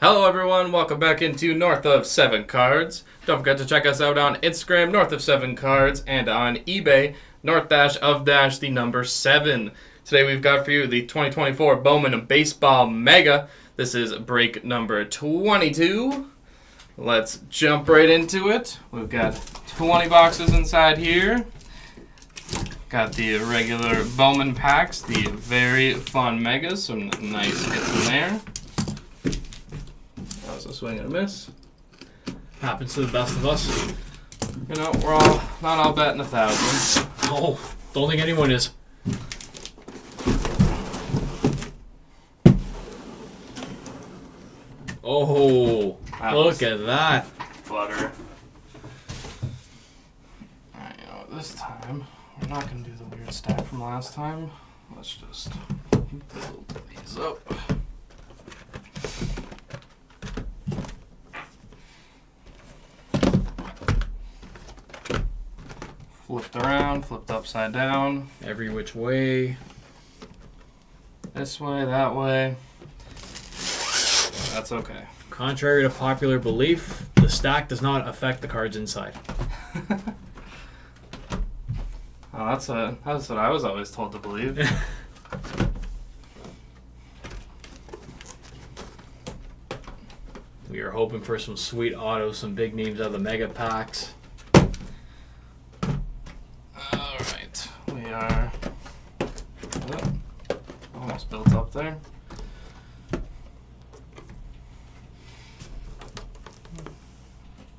Hello everyone, welcome back into North of 7 Cards. Don't forget to check us out on Instagram, North of 7 Cards, and on eBay, North-of-7. Today we've got for you the 2024 Bowman Baseball Mega. This is break number 22. Let's jump right into it. We've got 20 boxes inside here. Got the regular Bowman packs, the very fun Megas, some nice hits in there. That was a swing and a miss. Happens to the best of us. You know, we're all not all betting 1,000. Oh, don't think anyone is. Oh, look at that. Flutter. Alright, you know what, this time, we're not going to do the weird stack from last time. Let's just build these up. Flipped around, flipped upside down. Every which way. This way, that way. That's okay. Contrary to popular belief, the stack does not affect the cards inside. Oh, that's what I was always told to believe. We are hoping for some sweet autos, some big names out of the mega packs. Alright, we are almost built up there.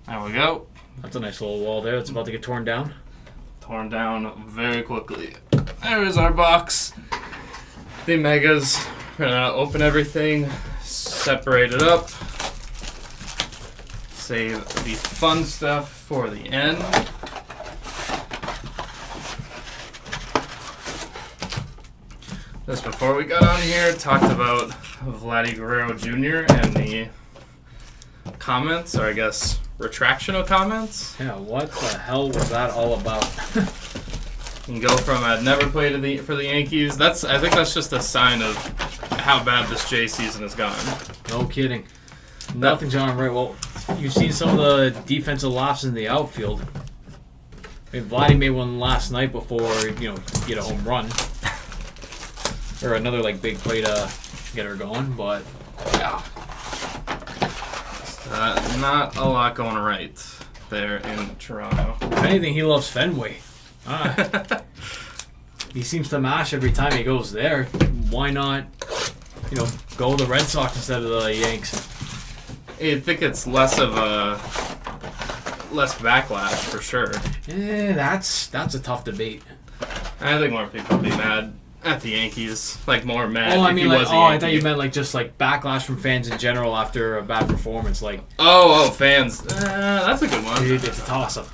There we go. That's a nice little wall there. It's about to get torn down. Torn down very quickly. There is our box. The Megas. We're gonna open everything, separate it up, save the fun stuff for the end. Just before we got on here, talked about Vladdy Guerrero Jr. and the comments, or I guess retractional comments. Yeah, what the hell was that all about? You can go from I'd never played for the Yankees. I think that's just a sign of how bad this J season has gone. No kidding. Nothing's gone right. Well, you've seen some of the defensive laughs in the outfield. I mean, Vladdy made one last night before, get a home run. Or another big play to get her going, but yeah. Not a lot going right there in Toronto. If anything, he loves Fenway. He seems to mash every time he goes there. Why not, go with the Red Sox instead of the Yanks? I think it's less backlash for sure. That's a tough debate. I think more people would be mad at the Yankees, more mad. Oh, I if mean, he was a I Yankee. thought you meant backlash from fans in general after a bad performance. Fans. That's a good one. Dude, it's a toss-up.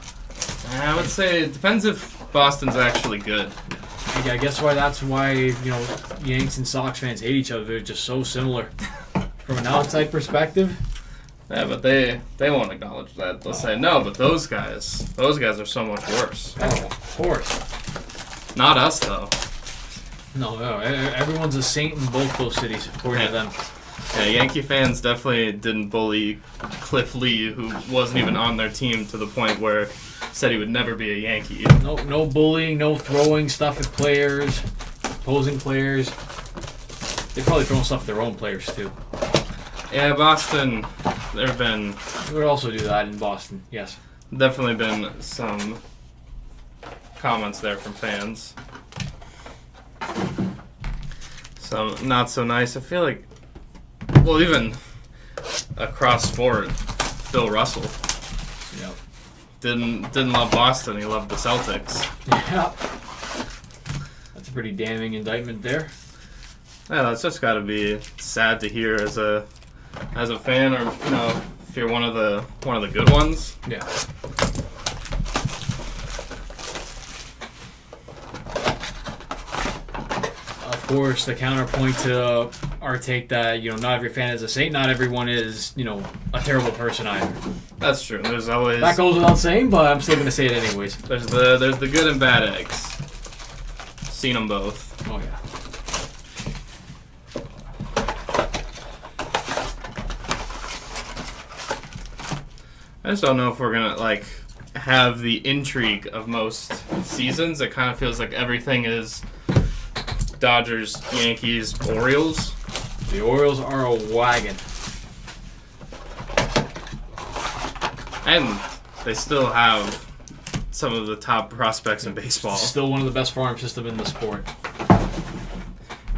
I would say it depends if Boston's actually good. I guess that's why Yanks and Sox fans hate each other. They're just so similar. From an outside perspective. Yeah, but they won't acknowledge that. They'll say no, but those guys are so much worse. Oh, of course. Not us though. No, everyone's a saint in both those cities, according to them. Yeah, Yankee fans definitely didn't bully Cliff Lee, who wasn't even on their team, to the point where said he would never be a Yankee. No bullying, no throwing stuff at players, opposing players. They're probably throwing stuff at their own players too. Yeah, Boston, there have been... We would also do that in Boston, yes. Definitely been some comments there from fans. Some not so nice. I feel like, even across sport, Bill Russell Yep. didn't love Boston. He loved the Celtics. Yeah. That's a pretty damning indictment there. Yeah, that's just got to be sad to hear as a fan, or if you're one of the good ones. Yeah. Of course, the counterpoint to our take that not every fan is a saint, not everyone is a terrible person either. That's true. There's always That goes without saying, but I'm still gonna say it anyways. there's the good and bad eggs. Seen them both. Oh yeah. just don't know if we're gonna like have the intrigue of most seasons. It kind of feels like everything is Dodgers, Yankees, Orioles. The Orioles are a wagon. And they still have some of the top prospects in baseball. Still one of the best farm system in the sport.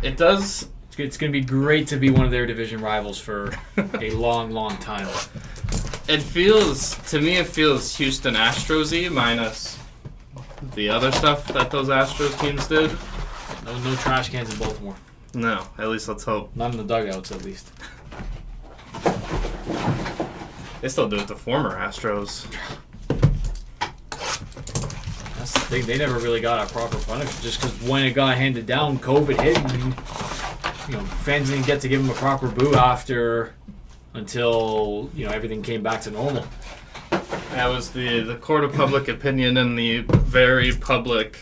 It does. It's going to be great to be one of their division rivals for a long, long time. It feels Houston Astros-y minus the other stuff that those Astros teams did. No trash cans in Baltimore. No, at least let's hope. Not in the dugouts, at least. They still do it to former Astros. That's the thing. They never really got a proper punishment just because when it got handed down, COVID hit, and fans didn't get to give them a proper boo until everything came back to normal. That was the court of public opinion and the very public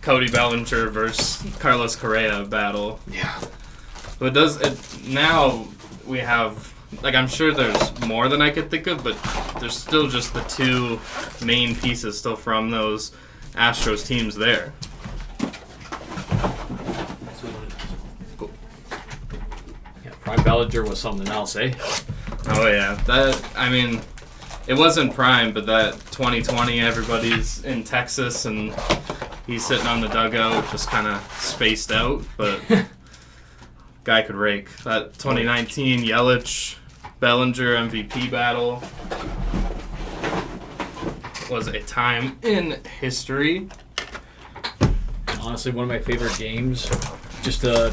Cody Bellinger versus Carlos Correa battle. Yeah. But now we have, like, I'm sure there's more than I could think of, but there's still just the two main pieces still from those Astros teams there. Cool. Yeah, Prime Bellinger was something else, eh? Oh yeah, it wasn't prime, but that 2020, everybody's in Texas and he's sitting on the dugout, just kind of spaced out, but guy could rake. That 2019 Yelich Bellinger MVP battle was a time in history. Honestly, one of my favorite games, just to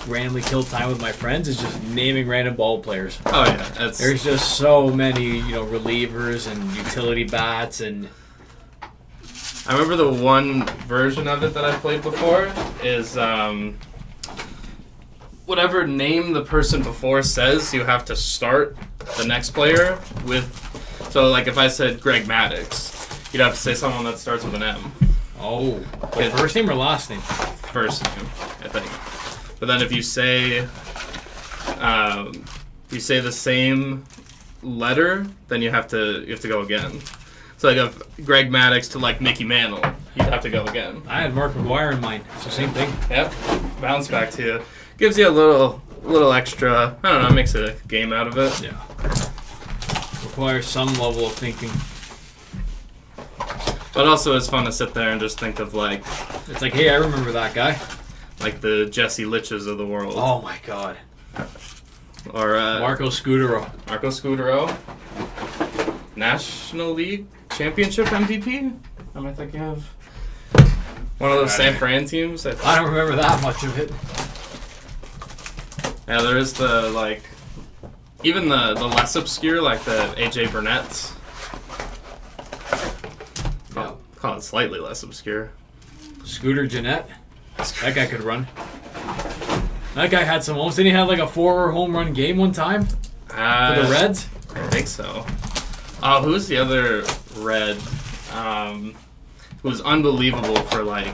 randomly kill time with my friends, is just naming random ball players. Oh yeah, there's just so many relievers and utility bats, and I remember the one version of it that I played before is whatever name the person before says, you have to start the next player with. So like if I said Greg Maddux, you'd have to say someone that starts with an M. Oh, wait, first name or last name? First name, I think. But then if you say the same letter, then you have to go again. So like if Greg Maddux to like Mickey Mantle, you'd have to go again. I had Mark McGwire in mind. It's the same thing. Yep. Bounce back to you. Gives you a little extra, I don't know, makes a game out of it. Yeah. Requires some level of thinking. But also it's fun to sit there and just think of like... It's like, hey, I remember that guy. Like the Jesse Litches of the world. Oh my god. Or Marco Scudero. National League Championship MVP? Am I thinking of one of those San Fran teams? I don't remember that much of it. Yeah, there is the, like, even the less obscure, like the AJ Burnett's. Call it slightly less obscure. Scooter Jeanette. That guy could run. That guy had some almost. Didn't he have like a 4 home run game one time? For the Reds? I think so. Who's the other Red? Who was unbelievable for like.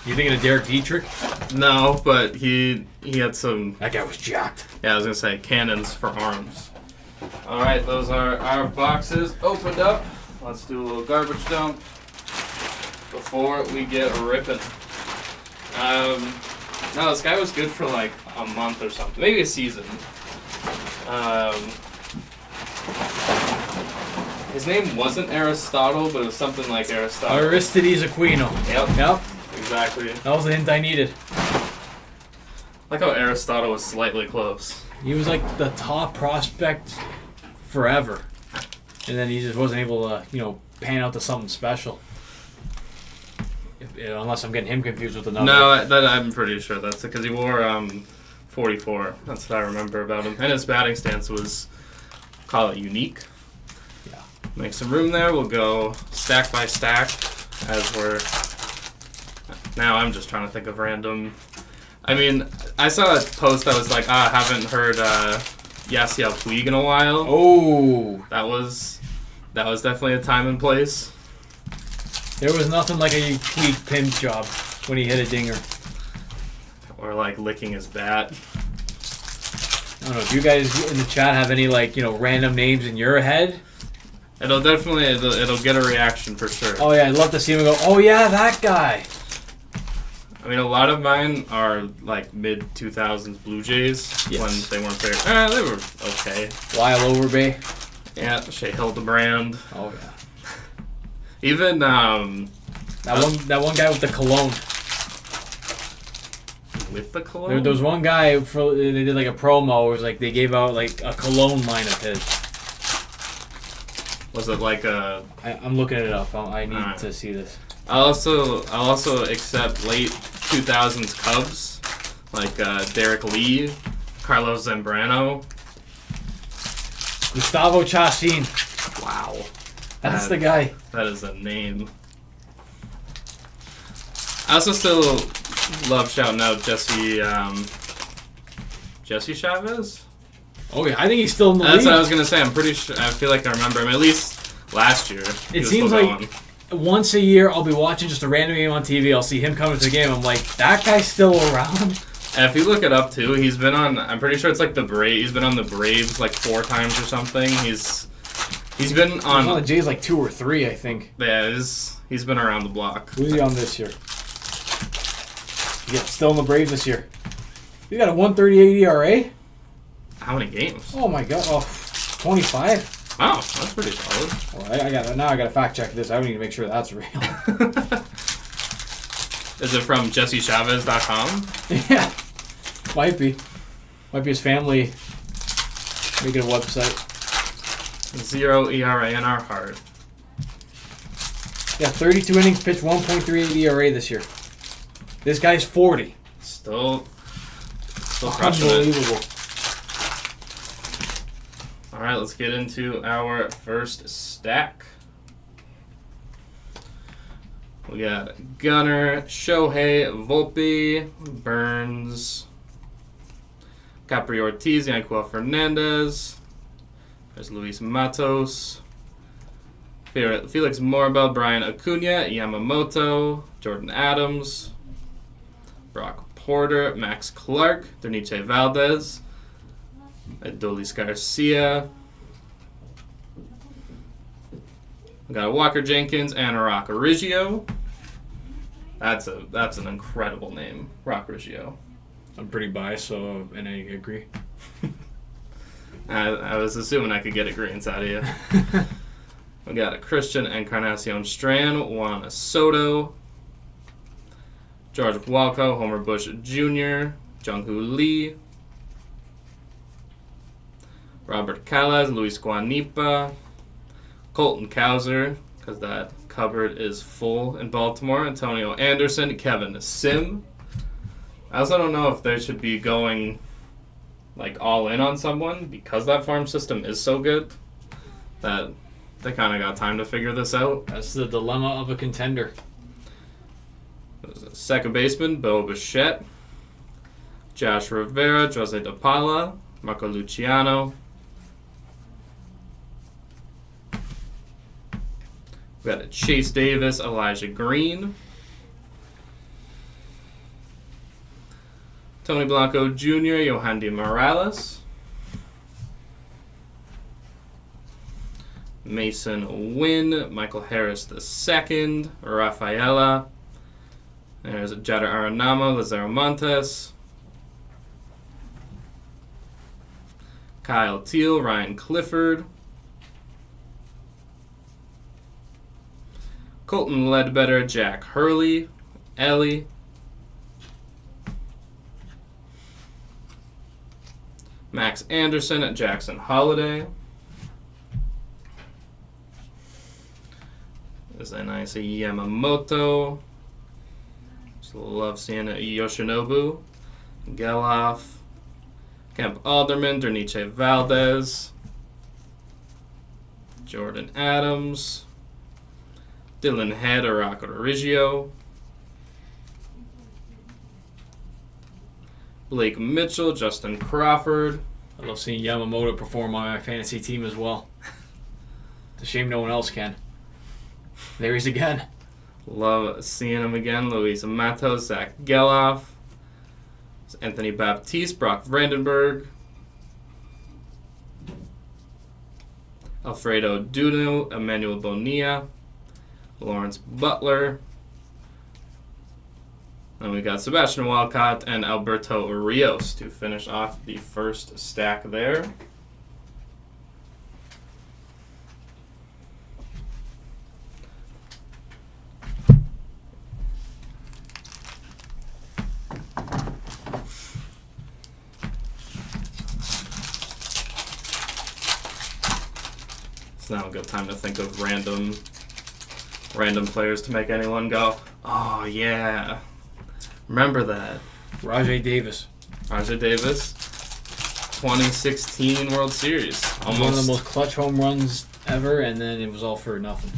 You thinking of Derek Dietrich? No, but he had some. That guy was jacked. Yeah, I was gonna say cannons for arms. All right, those are our boxes opened up. Let's do a little garbage dump before we get ripping. No, this guy was good for like a month or something, maybe a season. His name wasn't Aristotle, but it was something like Aristotle. Aristides Aquino. Yep. Exactly. That was the hint I needed. Like how Aristotle was slightly close. He was like the top prospect forever. And then he just wasn't able to, pan out to something special. Unless I'm getting him confused with another. No, I'm pretty sure that's it, because he wore 44. That's what I remember about him. And his batting stance was, call it unique. Yeah. Make some room there. We'll go stack by stack as we're... Now I'm just trying to think of random... I mean, I saw a post that was like, I haven't heard Yasiel Puig in a while. Oh! That was definitely a time and place. There was nothing like a Puig pinch job when he hit a dinger. Or like licking his bat. I don't know. Do you guys in the chat have any random names in your head? It'll definitely it'll get a reaction for sure. Oh yeah, I'd love to see him go, oh yeah, that guy. I mean, a lot of mine are like mid 2000s Blue Jays when they weren't very. They were okay. Lyle Overbay. Yeah, Shea Hildebrand. Oh yeah. Even that one guy with the cologne. With the cologne. There was one guy they did like a promo. It was like they gave out like a cologne line of his. Was it like a? I'm looking it up. I need to see this. I'll also accept late 2000s Cubs, like Derek Lee, Carlos Zambrano, Gustavo Chacin. Wow, That's the guy. That is a name. I also still love shouting out Jesse Chavez. Oh yeah, I think he's still in the league. That's what I was gonna say. I'm pretty sure. I feel like I remember him at least last year. It seems like once a year I'll be watching just a random game on TV. I'll see him coming to the game. I'm like, that guy's still around. And if you look it up too, he's been on. I'm pretty sure it's like the Braves. He's been on the Braves like 4 times or something. He's been on the Jays like 2 or 3, I think. Yeah, he's been around the block. Who's he on this year? Yeah, still in the Braves this year. He's got a 1.38 ERA. How many games? Oh my god! Oh, 25. Wow, that's pretty solid. Well, I gotta fact check this. I need to make sure that's real. Is it from JesseChavez.com? Yeah, might be his family making a website. 0 ERA in our heart. Yeah, 32 innings pitched, 1.38 ERA this year. This guy's 40. Still crushing it. Unbelievable. All right, let's get into our first stack. We got Gunnar, Shohei, Volpe, Burns, Capri Ortiz, Yanquiel Fernandez. There's Luis Matos, Felix Morabel, Brian Acuna, Yamamoto, Jordan Adams, Brock Porter, Max Clark, Derniche Valdez, Adolis Garcia. We got a Walker Jenkins and a Rock Origio. That's an incredible name, Rock Origio. I'm pretty biased, so and I agree. I was assuming I could get agreements out of you. We got a Christian Encarnacion Strand, Juan Soto, George Walco, Homer Bush Jr., Jung-Hoo Lee, Robert Callas, Luis Guanipa, Colton Cowser, because that cupboard is full in Baltimore, Antonio Anderson, Kevin Sim. I also don't know if they should be going like all in on someone because that farm system is so good that they kind of got time to figure this out. That's the dilemma of a contender. Second baseman, Bo Bichette, Josh Rivera, Jose DePaula, Marco Luciano. We got a Chase Davis, Elijah Green, Tony Blanco Jr., Yohandy Morales, Mason Wynn, Michael Harris II, Rafaela. There's Jader Aranamo, Lazaro Montes, Kyle Teal, Ryan Clifford, Colton Ledbetter, Jack Hurley, Ellie, Max Anderson, Jackson Holiday. There's a nice Yamamoto. Just love seeing a Yoshinobu, Geloff, Kemp Alderman, Derniche Valdez, Jordan Adams, Dylan Head, Araco Origio, Blake Mitchell, Justin Crawford. I love seeing Yamamoto perform on my fantasy team as well. It's a shame no one else can. There he's again. Love seeing him again. Luis Matos, Zach Geloff, Anthony Baptiste, Brock Brandenburg, Alfredo Duno, Emmanuel Bonilla, Lawrence Butler. And we got Sebastian Walcott and Alberto Rios to finish off the first stack there. It's now a good time to think of random players to make anyone go, oh yeah. Remember that. Rajay Davis. Rajay Davis, 2016 World Series. Almost One of the most clutch home runs ever, and then it was all for nothing.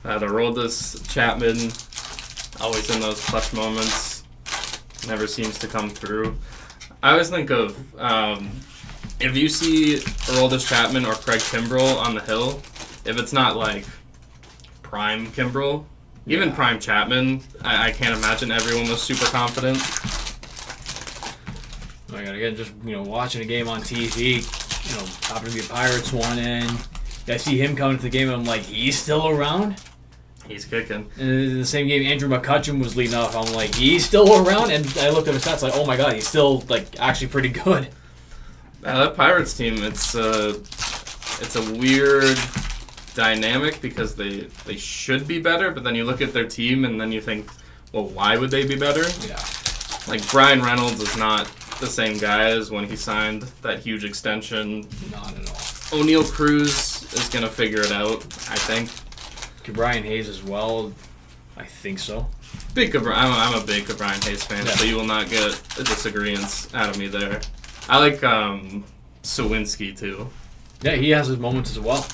The Aroldis Chapman, always in those clutch moments, never seems to come through. I always think of, if you see Aroldis Chapman or Craig Kimbrell on the hill, if it's not like prime Kimbrell, even prime Chapman, I can't imagine everyone was super confident. I gotta get just watching a game on TV. Happen to be a Pirates one, and I see him coming to the game, and I'm like, he's still around. He's kicking. And in the same game, Andrew McCutchen was leading off. I'm like, he's still around, and I looked at his stats, like, oh my god, he's still actually pretty good. That Pirates team, it's a weird dynamic because they should be better, but then you look at their team and then you think, well, why would they be better? Yeah. Like Brian Reynolds is not the same guy as when he signed that huge extension. Not at all. O'Neal Cruz is gonna figure it out, I think. Brian Hayes as well. I think so. I'm a big Brian Hayes fan, so you will not get a disagreement out of me there. I like Sawinski too. Yeah, he has his moments as well.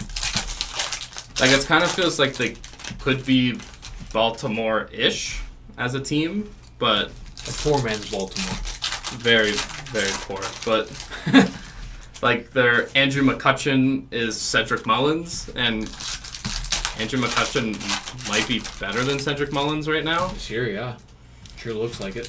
Like, it kind of feels like they could be Baltimore-ish as a team, but... A poor man's Baltimore. Very, very poor. But, like, their Andrew McCutchen is Cedric Mullins, and Andrew McCutchen might be better than Cedric Mullins right now. This year, yeah. Sure looks like it.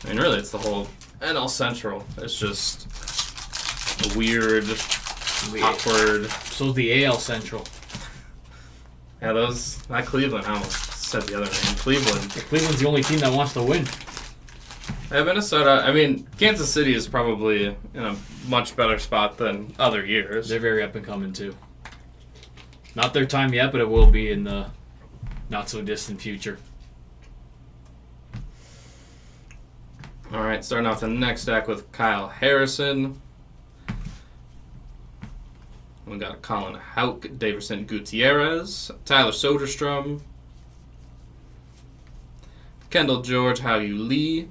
I mean, really, it's the whole NL Central. It's just a weird, awkward... So's the AL Central. Yeah, not Cleveland. I almost said the other name. Cleveland. Cleveland's the only team that wants to win. Yeah, Minnesota, I mean, Kansas City is probably in a much better spot than other years. They're very up and coming, too. Not their time yet, but it will be in the not-so-distant future. All right, starting off the next stack with Kyle Harrison. We got Colin Houck, Daverson Gutierrez, Tyler Soderstrom, Kendall George, Hao-Yu Lee,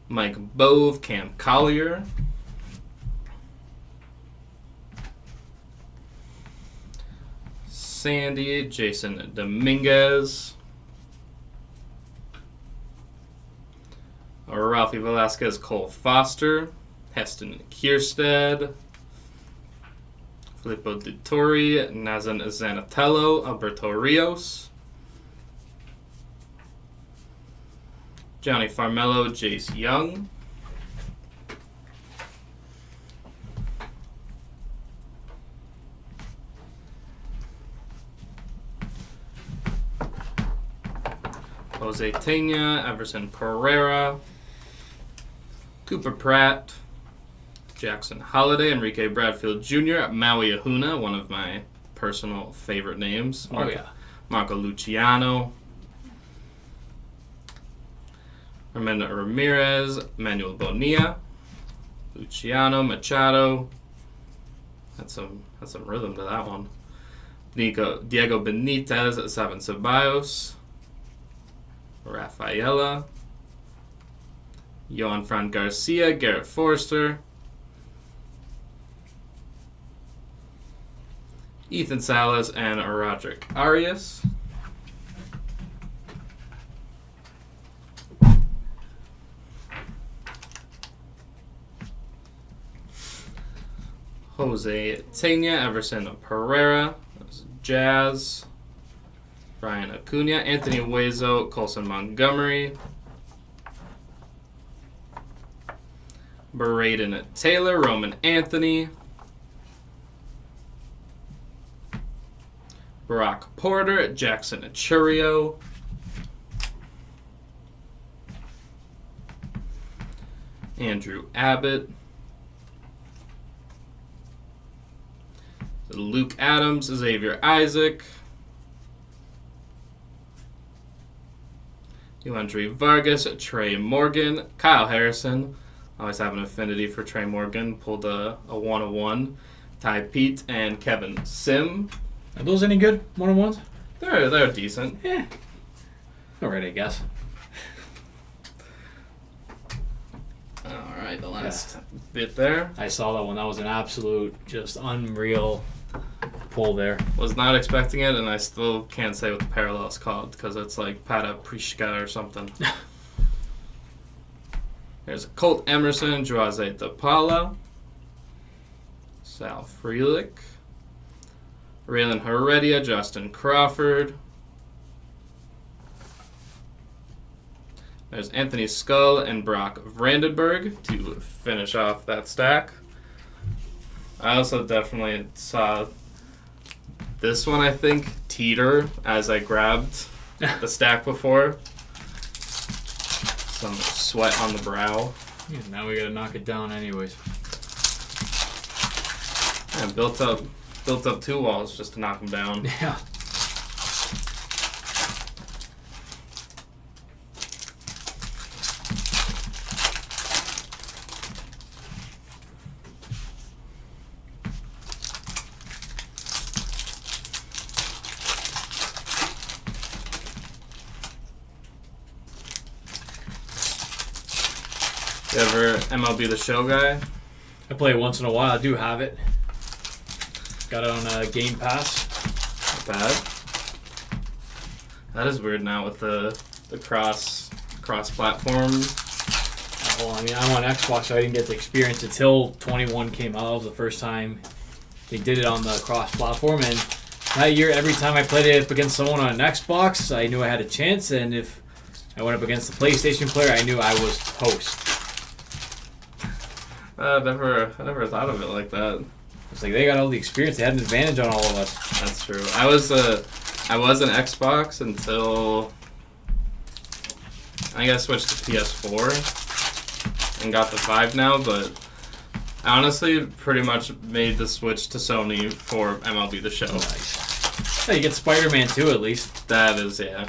Mike Bove, Cam Collier, Sandy, Jason Dominguez, Ralphie Velasquez, Cole Foster, Heston Kierstead, Filippo Di Torre, Nazan Zanatello, Alberto Rios, Johnny Farmello, Jace Young, Jose Tena, Everson Pereira, Cooper Pratt, Jackson Holiday, Enrique Bradfield Jr., Maui Ahuna, one of my personal favorite names. Marco Luciano, Armando Ramirez, Manuel Bonilla, Luciano Machado. Had some rhythm to that one. Diego Benitez, Saban Ceballos, Rafaela, Johan Fran Garcia, Garrett Forster, Ethan Salas, and Roderick Arias. Jose Tena, Everson Pereira, Jazz, Brian Acuna, Anthony Hueso, Colson Montgomery, Braden Taylor, Roman Anthony, Barack Porter, Jackson Achurio, Andrew Abbott, Luke Adams, Xavier Isaac, Elandry Vargas, Trey Morgan, Kyle Harrison. Always have an affinity for Trey Morgan. Pulled a 101. Ty Pete and Kevin Sim. Are those any good 1-on-1s? They're decent. Yeah. Alright, I guess. Alright, the last bit there. I saw that one. That was an absolute, just unreal pull there. Was not expecting it, and I still can't say what the parallel's called because it's like Pata Prishka or something. There's Colt Emerson, Juaze DePaula, Sal Frelick, Raylan Heredia, Justin Crawford. There's Anthony Skull and Brock Vandenberg to finish off that stack. I also definitely saw this one, I think, teeter as I grabbed the stack before. Some sweat on the brow. Yeah, now we gotta knock it down anyways. And built up 2 walls just to knock them down. Yeah. You ever MLB The Show guy? I play it once in a while. I do have it. Got it on Game Pass. Not bad. That is weird now with the cross platform. Well, I mean, I'm on Xbox, so I didn't get the experience until 21 came out. That was the first time they did it on the cross-platform, and that year, every time I played it up against someone on an Xbox, I knew I had a chance, and if I went up against the PlayStation player, I knew I was toast. I never thought of it like that. It's like they got all the experience. They had an advantage on all of us. That's true. I was an Xbox until I got switched to PS4 and got the 5 now, but I honestly pretty much made the switch to Sony for MLB The Show. Nice. Yeah, you get Spider-Man too, at least. That is, yeah.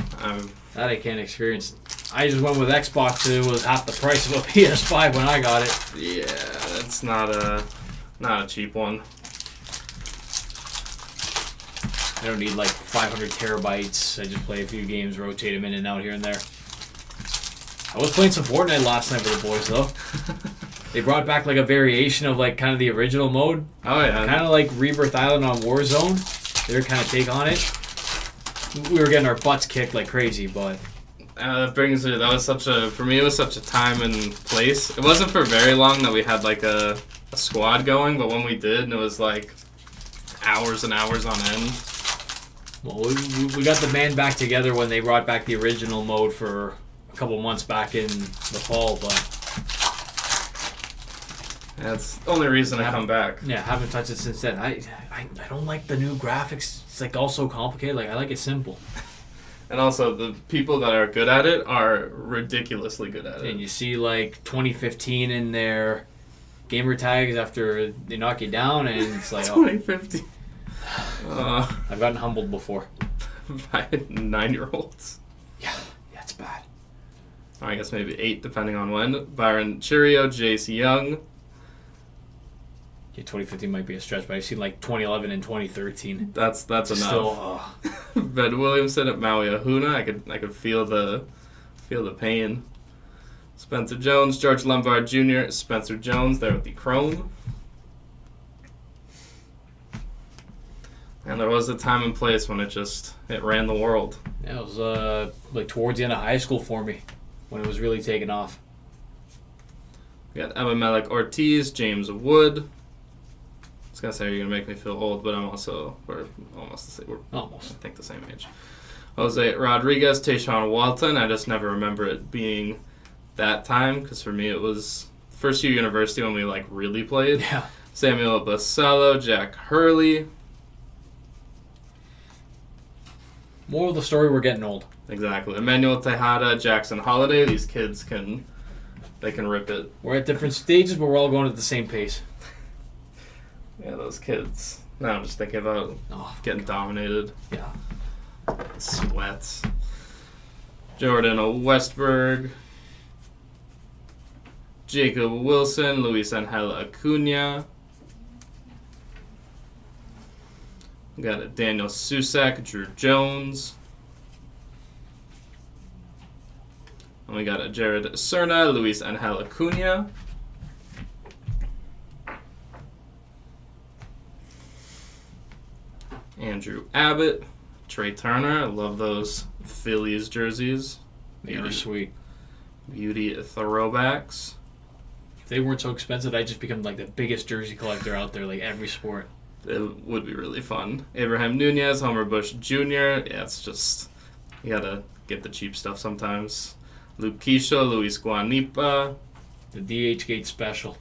That I can't experience. I just went with Xbox. It was half the price of a PS5 when I got it. Yeah, that's not a cheap one. I don't need like 500 terabytes. I just play a few games, rotate them in and out here and there. I was playing some Fortnite last night with the boys, though. They brought back like a variation of like kind of the original mode. Oh yeah. Kind of like Rebirth Island on Warzone. Their kind of take on it. We were getting our butts kicked like crazy, but that was such a time and place. It wasn't for very long that we had like a squad going, but when we did, and it was like hours and hours on end. Well, we got the band back together when they brought back the original mode for a couple months back in the fall, but that's the only reason I come back. Yeah, haven't touched it since then. I don't like the new graphics. It's like all so complicated. Like I like it simple. And also, the people that are good at it are ridiculously good at it. And you see like 2015 in their gamer tags after they knock you down, and it's like 2015. I've gotten humbled before. By 9-year-olds. Yeah, it's bad. I guess maybe 8, depending on when. Byron Chirio, Jace Young. Yeah, 2015 might be a stretch, but I've seen like 2011 and 2013. That's enough. Still, Ben Williamson at Maui Ahuna. I could feel the pain. Spencer Jones, George Lombard Jr., Spencer Jones there with the Chrome. And there was a time and place when it ran the world. Yeah, it was like towards the end of high school for me when it was really taking off. We got Emma Melek Ortiz, James Wood, was gonna say you're gonna make me feel old, but we're almost the same. We're Almost. I think the same age. Jose Rodriguez, Tayshaun Walton. I just never remember it being that time because for me it was first year university when we like really played. Yeah. Samuel Basallo, Jack Hurley. Moral of the story: we're getting old. Exactly. Emmanuel Tejada, Jackson Holiday. These kids can rip it. We're at different stages, but we're all going at the same pace. Yeah, those kids. Now I'm just thinking about getting dominated. Yeah. Sweats. Jordan Westberg. Jacob Wilson, Luis Angel Acuna. We got a Daniel Susak, Drew Jones. And we got a Jared Cerna, Luis Angel Acuna. Andrew Abbott, Trey Turner. I love those Phillies jerseys. They are sweet. Beauty throwbacks. If they weren't so expensive, I'd just become like the biggest jersey collector out there, like every sport. It would be really fun. Abraham Nunez, Homer Bush Jr. Yeah, it's just, you gotta get the cheap stuff sometimes. Luke Keisha, Luis Guanipa. The DH Gate special.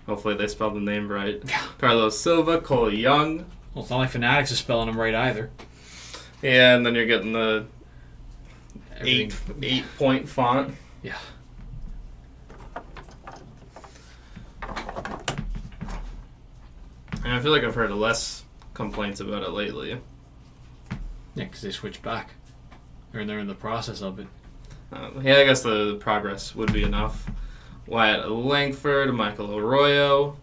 Hopefully they spelled the name right. Carlos Silva, Cole Young. Well, it's not like Fanatics is spelling them right either. Yeah, and then you're getting the Everything. 8-point font. Yeah. And I feel like I've heard less complaints about it lately. Yeah, because they switched back. Or they're in the process of it. Yeah, I guess the progress would be enough. Wyatt Langford, Michael Arroyo.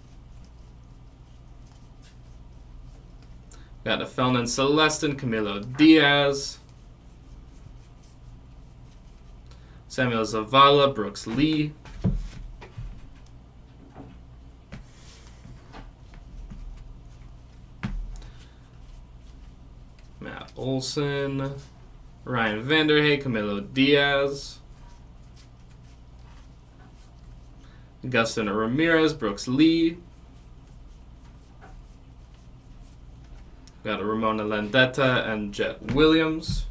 Got a Felton Celestin, Camilo Diaz. Samuel Zavala, Brooks Lee. Matt Olson. Ryan Vanderhey, Camilo Diaz. Augustin Ramirez, Brooks Lee. Got a Ramona Landetta and Jet Williams.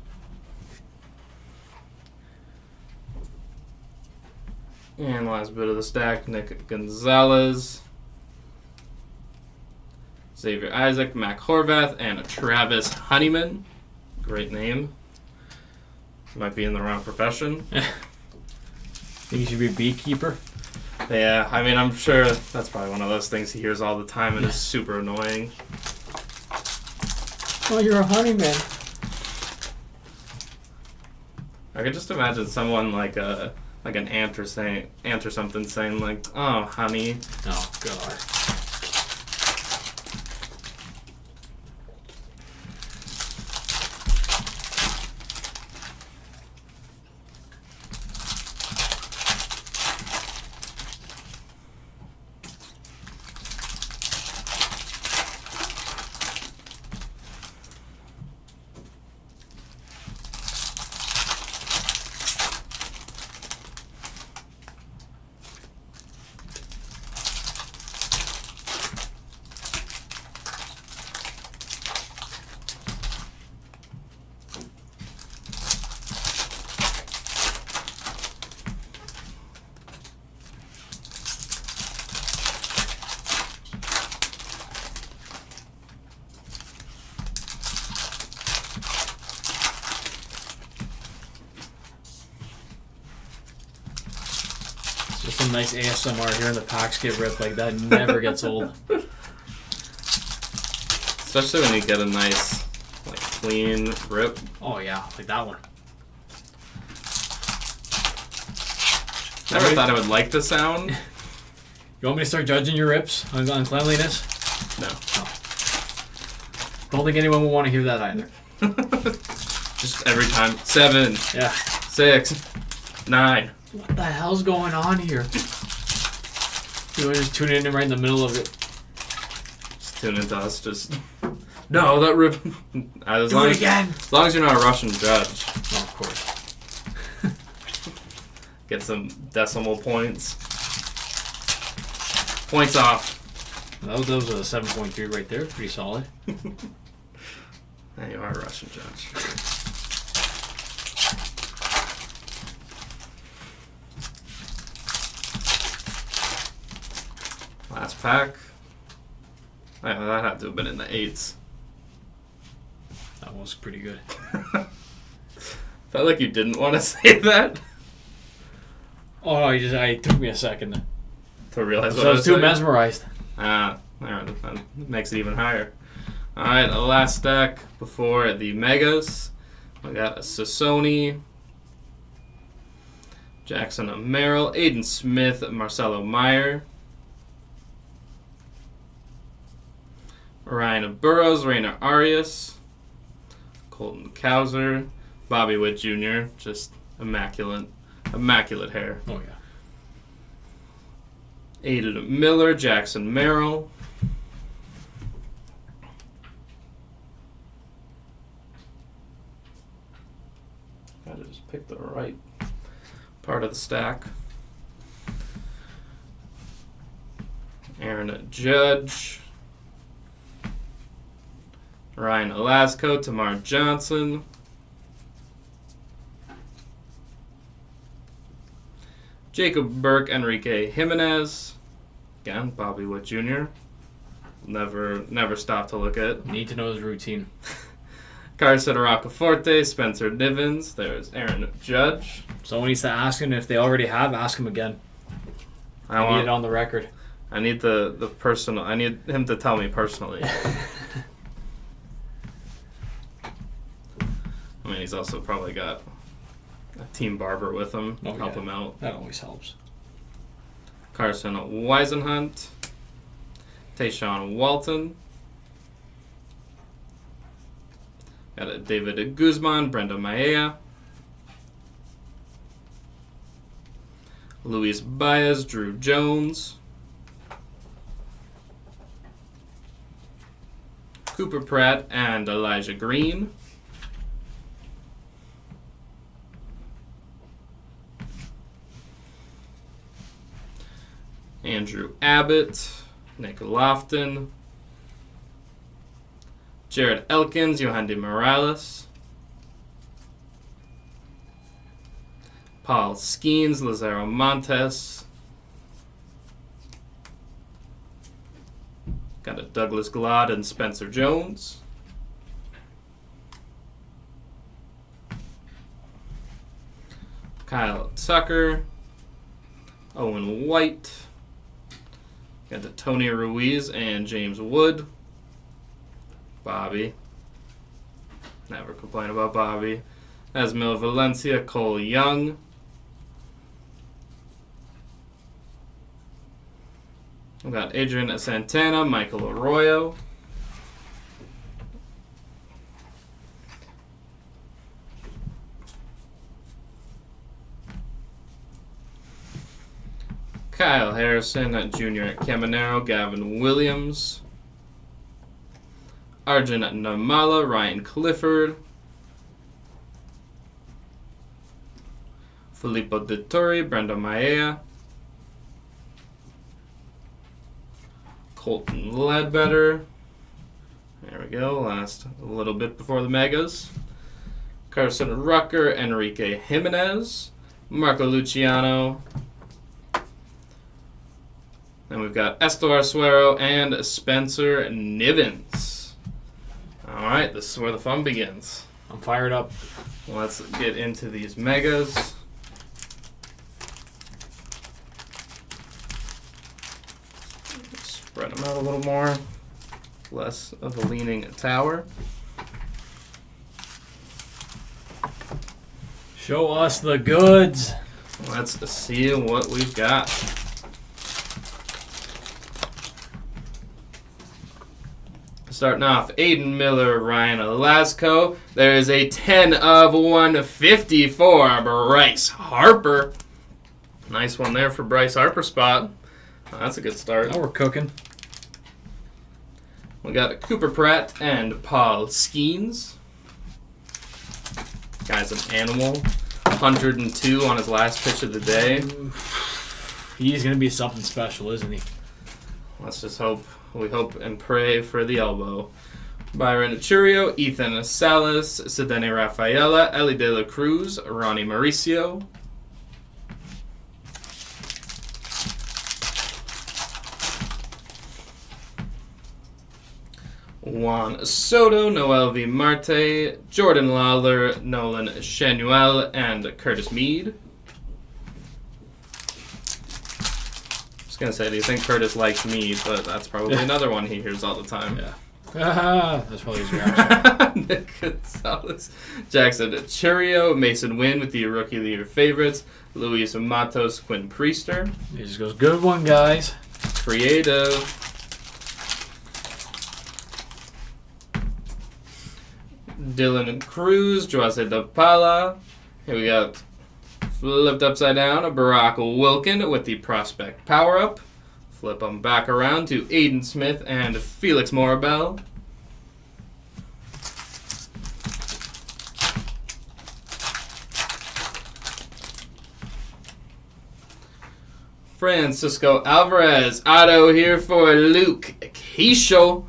And last bit of the stack, Nick Gonzalez. Xavier Isaac, Mac Horvath, and Travis Honeyman. Great name. Might be in the wrong profession. Think you should be a beekeeper? Yeah, I mean, I'm sure that's probably one of those things he hears all the time and is super annoying. Oh, you're a honeyman. I could just imagine someone like an aunt or something saying like, "Oh, honey." Oh God. Just some nice ASMR here in the packs get ripped like that never gets old. Especially when you get a nice, like, clean rip. Oh yeah, like that one. Never thought I would like the sound. You want me to start judging your rips on cleanliness? No. Don't think anyone will want to hear that either. Just every time. 7, Yeah. 6, 9. What the hell's going on here? You want to just tune in right in the middle of it. Just tune into us. Just no, that rip. As Do it again. As long as you're not a Russian judge, Oh, of course. get some decimal points. Points off. That was a 7.3 right there. Pretty solid. Now you are a Russian judge. Last pack. Oh, that had to have been in the 8s. That was pretty good. Felt like you didn't want to say that. Oh no, it took me a second. To realize So what I I was was too saying. mesmerized. Alright, that makes it even higher. Alright, the last stack before the Megas. We got a Sassoni, Jackson Merrill, Aiden Smith, Marcelo Meyer, Ryan Burrows, Rainer Arias, Colton Cowser, Bobby Witt Jr., just immaculate hair. Oh yeah. Aiden Miller, Jackson Merrill, gotta just pick the right part of the stack. Aaron Judge, Ryan Alasko, Tamar Johnson, Jacob Burke, Enrique Jimenez, again Bobby Witt Jr. Never stop to look at. Need to know his routine. Carson Roccaforte, Spencer Nivens. There's Aaron Judge. Someone needs to ask him if they already have. Ask him again. I need it on the record. I need the personal. I need him to tell me personally. I mean, he's also probably got a team barber with him to help him out. That always helps. Carson Weisenhunt, Tayshawn Walton. Got a David Guzman, Brenda Maea, Luis Baez, Drew Jones, Cooper Pratt, and Elijah Green. Andrew Abbott, Nick Lofton, Jared Elkins, Yohandy Morales, Paul Skeens, Lazaro Montes, got a Douglas Glod and Spencer Jones, Kyle Tucker, Owen White, got the Tony Ruiz and James Wood, Bobby. Never complain about Bobby. Esmil Valencia, Cole Young. We've got Adrian Santana, Michael Arroyo. Kyle Harrison, Jr. at Caminero, Gavin Williams. Arjun Namala, Ryan Clifford, Filippo Dittori, Brenda Maea, Colton Ledbetter. There we go, last a little bit before the Megas. Carson Rucker, Enrique Jimenez, Marco Luciano. Then we've got Estor Suero and Spencer Nivens. All right, this is where the fun begins. I'm fired up. Let's get into these Megas. Spread them out a little more. Less of a leaning tower. Show us the goods. Let's see what we've got. Starting off, Aiden Miller, Ryan Alasko. There is a 10 of 150 for Bryce Harper. Nice one there for Bryce Harper spot. That's a good start. Now we're cooking. We got Cooper Pratt and Paul Skeens. Guy's an animal. 102 on his last pitch of the day. He's going to be something special, isn't he? Let's just hope We hope and pray for the elbow. Byron Churio, Ethan Salas, Sedene Rafaela, Ellie De La Cruz, Ronnie Mauricio. Juan Soto, Noel V. Marte, Jordan Lawler, Nolan Shanuel, and Curtis Mead. I was going to say, do you think Curtis likes Mead? But that's probably another one he hears all the time. Yeah. That's probably his reaction. Nick Gonzalez, Jackson Churio, Mason Wynn with the Rookie of the Year favorites, Luis Matos, Quinn Priester. He just goes, good one, guys. Creative. Dylan Cruz, Jose De Pala. Here we got flipped upside down, Barack Wilkin with the Prospect Power-Up. Flip them back around to Aiden Smith and Felix Morabel. Francisco Alvarez, auto here for Luke Keishel.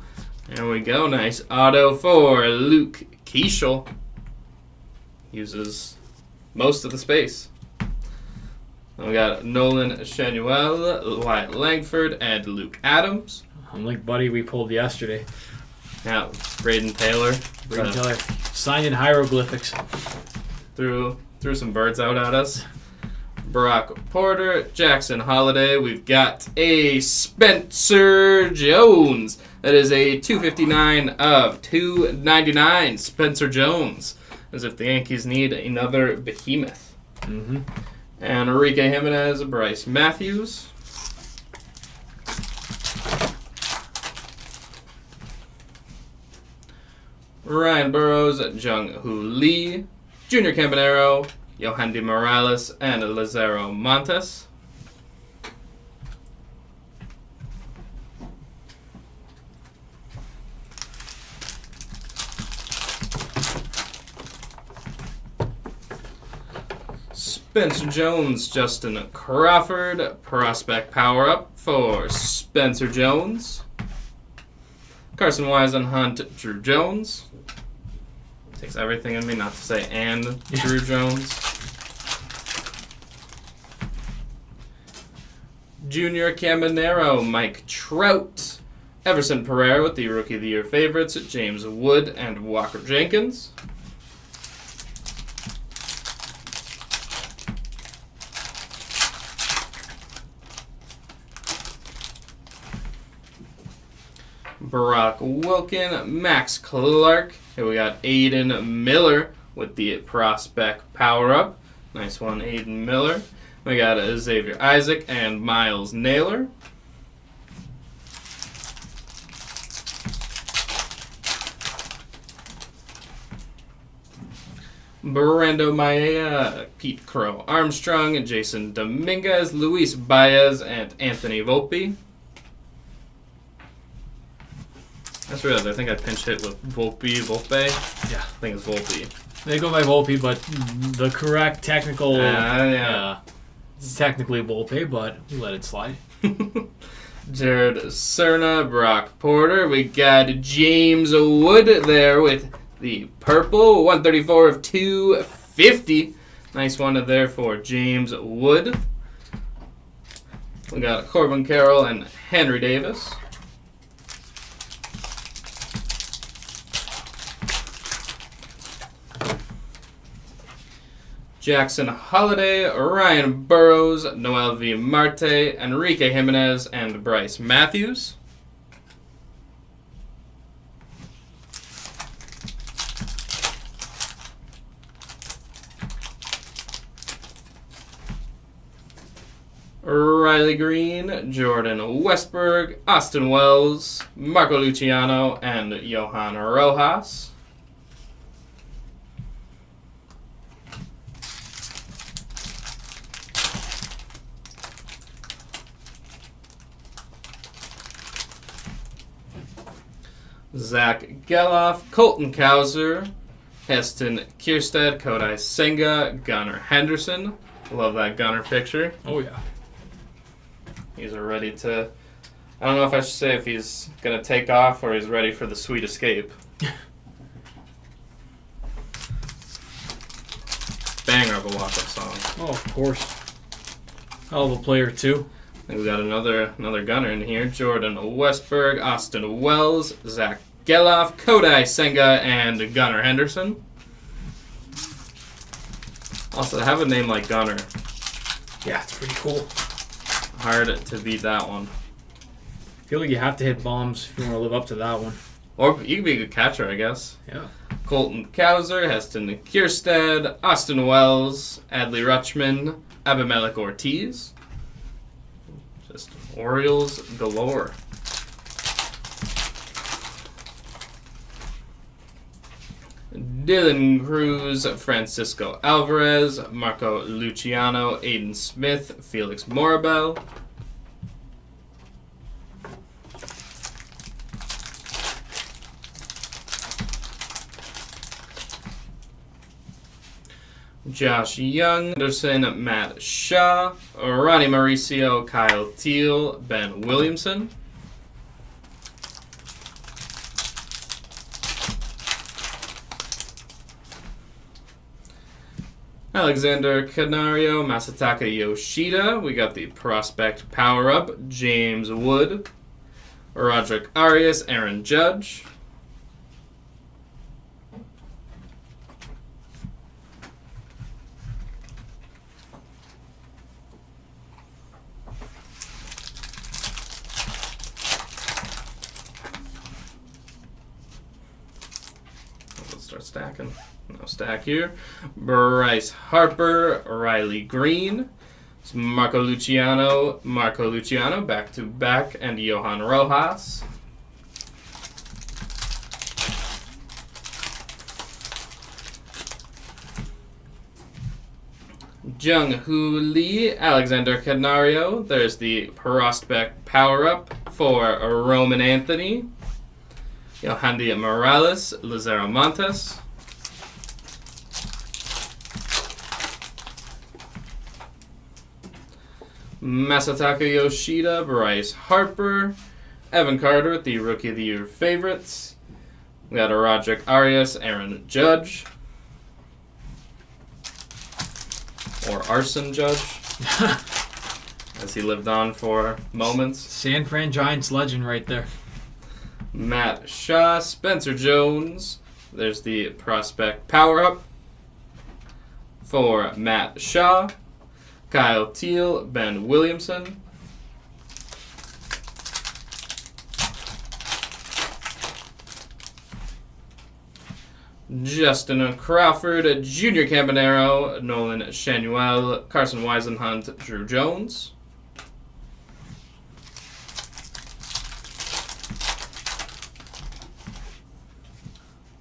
There we go, nice auto for Luke Keishel. Uses most of the space. We got Nolan Shanuel, Wyatt Langford, and Luke Adams. Unlike Buddy we pulled yesterday. Yeah, Braden Taylor. Braden Taylor signed in hieroglyphics. Threw some birds out at us. Barack Porter, Jackson Holiday. We've got a Spencer Jones. That is a 259 of 299. Spencer Jones. As if the Yankees need another behemoth. Mm-hmm. And Enrique Jimenez, Bryce Matthews. Ryan Burrows, Jung-Hoo Lee, Junior Campanero, Yohandy Morales, and Lazaro Montes. Spencer Jones, Justin Crawford, Prospect Power-Up for Spencer Jones. Carson Weisenhunt, Drew Jones. Takes everything in me not to say and Drew Jones. Junior Caminero, Mike Trout. Everson Pereira with the Rookie of the Year favorites, James Wood and Walker Jenkins. Barack Wilkin, Max Clark. Here we got Aiden Miller with the Prospect Power-Up. Nice one, Aiden Miller. We got Xavier Isaac and Miles Naylor. Brando Maia, Pete Crow Armstrong, Jason Dominguez, Luis Baez, and Anthony Volpe. I just realized I think I pinch hit with Volpe. Yeah. I think it's Volpe. They go by Volpe, but the correct technical... it's technically Volpe, but we let it slide. Jared Cerna, Brock Porter. We got James Wood there with the purple. 134 of 250. Nice one there for James Wood. We got Corbin Carroll and Henry Davis. Jackson Holiday, Ryan Burrows, Noel V. Marte, Enrique Jimenez, and Bryce Matthews. Riley Green, Jordan Westberg, Austin Wells, Marco Luciano, and Johan Rojas. Zach Geloff, Colton Cowser, Heston Kierstead, Kodai Senga, Gunnar Henderson. Love that Gunnar picture. Oh, yeah. He's ready to I don't know if I should say if he's going to take off or he's ready for the sweet escape. Banger of a walk-up song. Oh, of course. Hell of a player, too. And we got another gunner in here. Jordan Westberg, Austin Wells, Zach Geloff, Kodai Senga, and Gunnar Henderson. Also, to have a name like Gunnar, Yeah, it's pretty cool. hard to beat that one. I feel like you have to hit bombs if you want to live up to that one. Or you could be a good catcher, I guess. Yeah. Colton Kauser, Heston Kierstead, Austin Wells, Adley Rutschman, Abimelech Ortiz. Just Orioles galore. Dylan Cruz, Francisco Alvarez, Marco Luciano, Aiden Smith, Felix Morabel. Josh Young, Anderson, Matt Shaw, Ronnie Mauricio, Kyle Teal, Ben Williamson. Alexander Canario, Masataka Yoshida. We got the prospect power-up, James Wood. Roderick Arias, Aaron Judge. Let's start stacking. No stack here. Bryce Harper, Riley Green, Marco Luciano, back to back, and Johan Rojas. Jung Hoo Lee, Alexander Canario. There's the prospect power-up for Roman Anthony. Yohandy Morales, Lazaro Montes. Masataka Yoshida, Bryce Harper, Evan Carter, the Rookie of the Year favorites. We got a Roderick Arias, Aaron Judge. Or Arson Judge. As he lived on for moments. San Fran Giants legend right there. Matt Shaw, Spencer Jones. There's the prospect power-up for Matt Shaw. Kyle Teal, Ben Williamson. Justin Crawford, Junior Cabanero, Nolan Shanuel, Carson Weisenhunt, Drew Jones.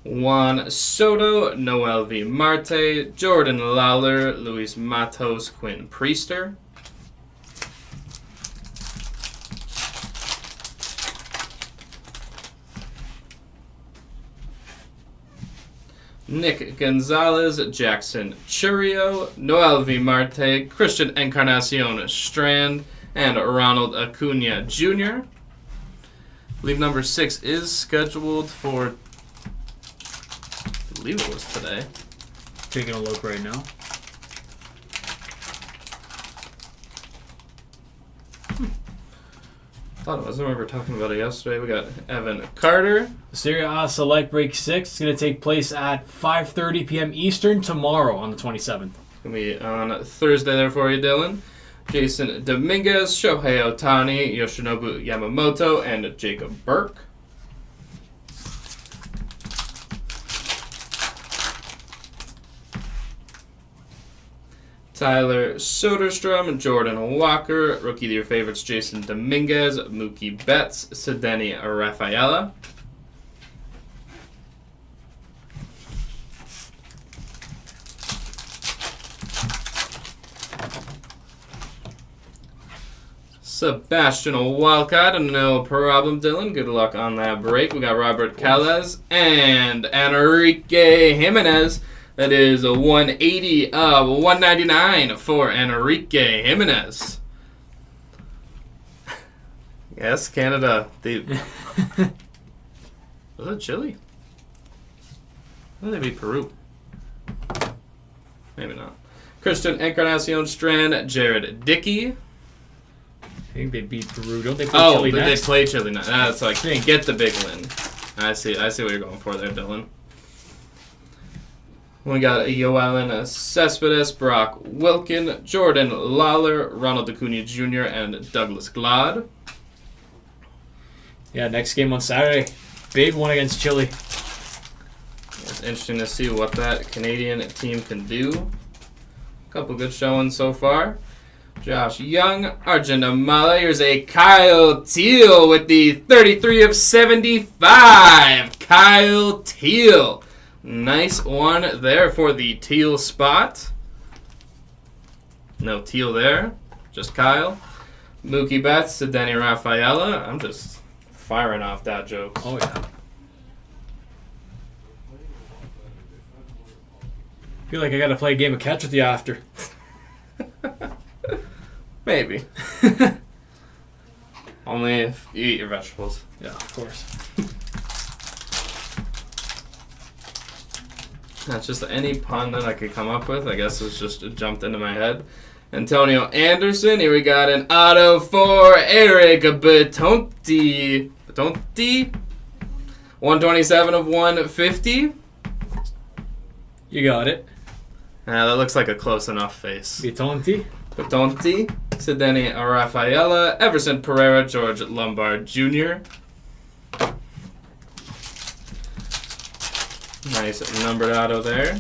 Juan Soto, Noel V. Marte, Jordan Lawler, Luis Matos, Quinn Priester. Nick Gonzalez, Jackson Churio, Noel V. Marte, Christian Encarnacion Strand, and Ronald Acuna Jr. I believe number 6 is scheduled for, I believe it was today. Taking a look right now. Thought it was. I remember talking about it yesterday. We got Evan Carter. Serie A Select Break 6 is going to take place at 5:30 p.m. Eastern tomorrow on the 27th. It's going to be on Thursday there for you, Dylan. Jason Dominguez, Shohei Ohtani, Yoshinobu Yamamoto, and Jacob Burke. Tyler Soderstrom, Jordan Walker, Rookie of the Year favorites Jason Dominguez, Mookie Betts, Sedeni Rafaela. Sebastian Walcott, no problem, Dylan. Good luck on that break. We got Robert Calles and Enrique Jimenez. That is a 180 of 199 for Enrique Jimenez. Yes, Canada. Was it Chile? Why did they beat Peru? Maybe not. Christian Encarnacion Strand, Jared Dickey. I think they beat Peru. Don't they play Chile they next? play Chile next. That's like get the big win. I see what you're going for there, Dylan. We got Yoellen Cespedes, Brock Wilkin, Jordan Lawler, Ronald Acuna Jr., and Douglas Glad. Yeah, next game on Saturday. Big one against Chile. It's interesting to see what that Canadian team can do. A couple good showings so far. Josh Young, Arjun Amala. Here's a Kyle Teal with the 33 of 75. Kyle Teal. Nice one there for the Teal spot. No Teal there. Just Kyle. Mookie Betts to Denny Rafaela. I'm just firing off that joke. Oh, yeah. Feel like I got to play a game of catch with you after. Maybe. Only if you eat your vegetables. Yeah, of course. That's just any pun that I could come up with. I guess it's just jumped into my head. Antonio Anderson. Here we got an auto for Eric Betonti. 127 of 150. You got it. That looks like a close enough face. Betonti. Betonti, Sedeni Rafaela, Everson Pereira, George Lombard Jr. Nice numbered auto there.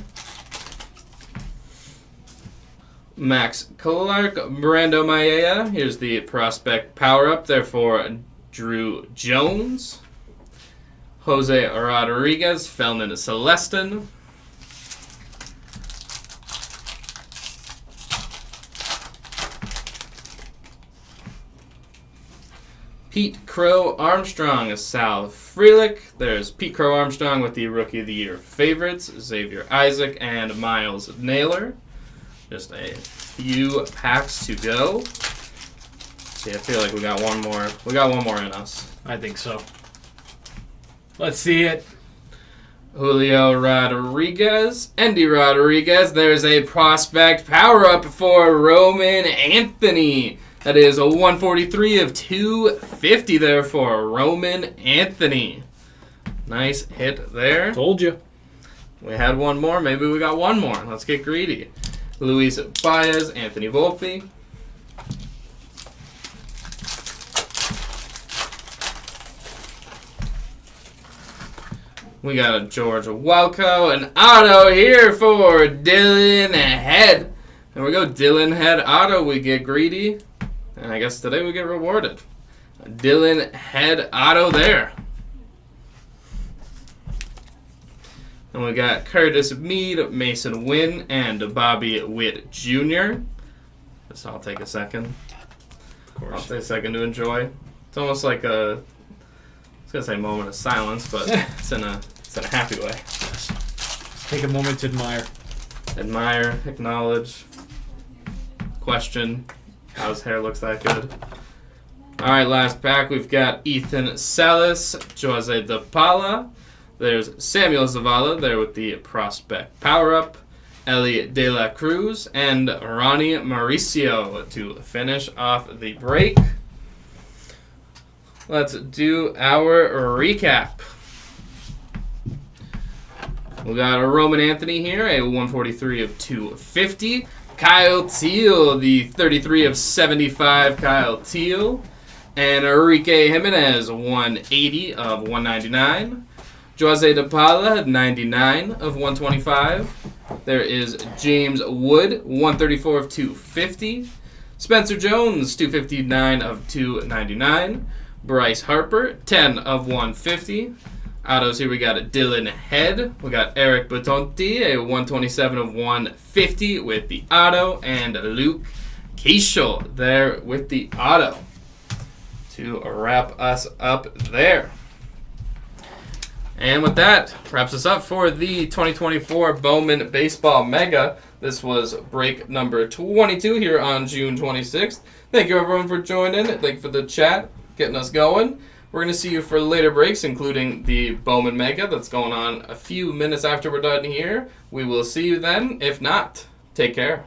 Max Clark, Brando Maella. Here's the prospect power-up there for Drew Jones. Jose Rodriguez, Felman Celestin. Pete Crow Armstrong, Sal Frelick. There's Pete Crow Armstrong with the Rookie of the Year favorites, Xavier Isaac and Miles Naylor. Just a few packs to go. See, I feel like we got one more. We got one more in us. I think so. Let's see it. Julio Rodriguez, Andy Rodriguez. There's a prospect power-up for Roman Anthony. That is a 143 of 250 there for Roman Anthony. Nice hit there. Told you. We had one more. Maybe we got one more. Let's get greedy. Luis Baez, Anthony Volpe. We got a George Welko, an auto here for Dylan Head. There we go, Dylan Head auto. We get greedy. And I guess today we get rewarded. Dylan Head auto there. And we got Curtis Mead, Mason Wynn, and Bobby Witt Jr. This I'll take a second. Of course. I'll take a second to enjoy. It's almost like a, I was gonna say moment of silence, but it's in a happy way. Yes. Take a moment to admire. Admire, acknowledge, question. How his hair looks that good. All right, last pack. We've got Ethan Salas, Jose De Paula. There's Samuel Zavala there with the prospect power-up. Ellie De La Cruz and Ronnie Mauricio to finish off the break. Let's do our recap. We got a Roman Anthony here, a 143 of 250. Kyle Teal, the 33 of 75 Kyle Teal. And Enrique Jimenez, 180 of 199. Jose De Paula, 99 of 125. There is James Wood, 134 of 250. Spencer Jones, 259 of 299. Bryce Harper, 10 of 150. Autos here, we got Dylan Head. We got Eric Betonti, a 127 of 150 with the auto. And Luke Keishel there with the auto to wrap us up there. And with that, wraps us up for the 2024 Bowman Baseball Mega. This was break number 22 here on June 26th. Thank you, everyone, for joining. Thank you for the chat. getting us going. We're going to see you for later breaks, including the Bowman Mega that's going on a few minutes after we're done here. We will see you then. If not, take care.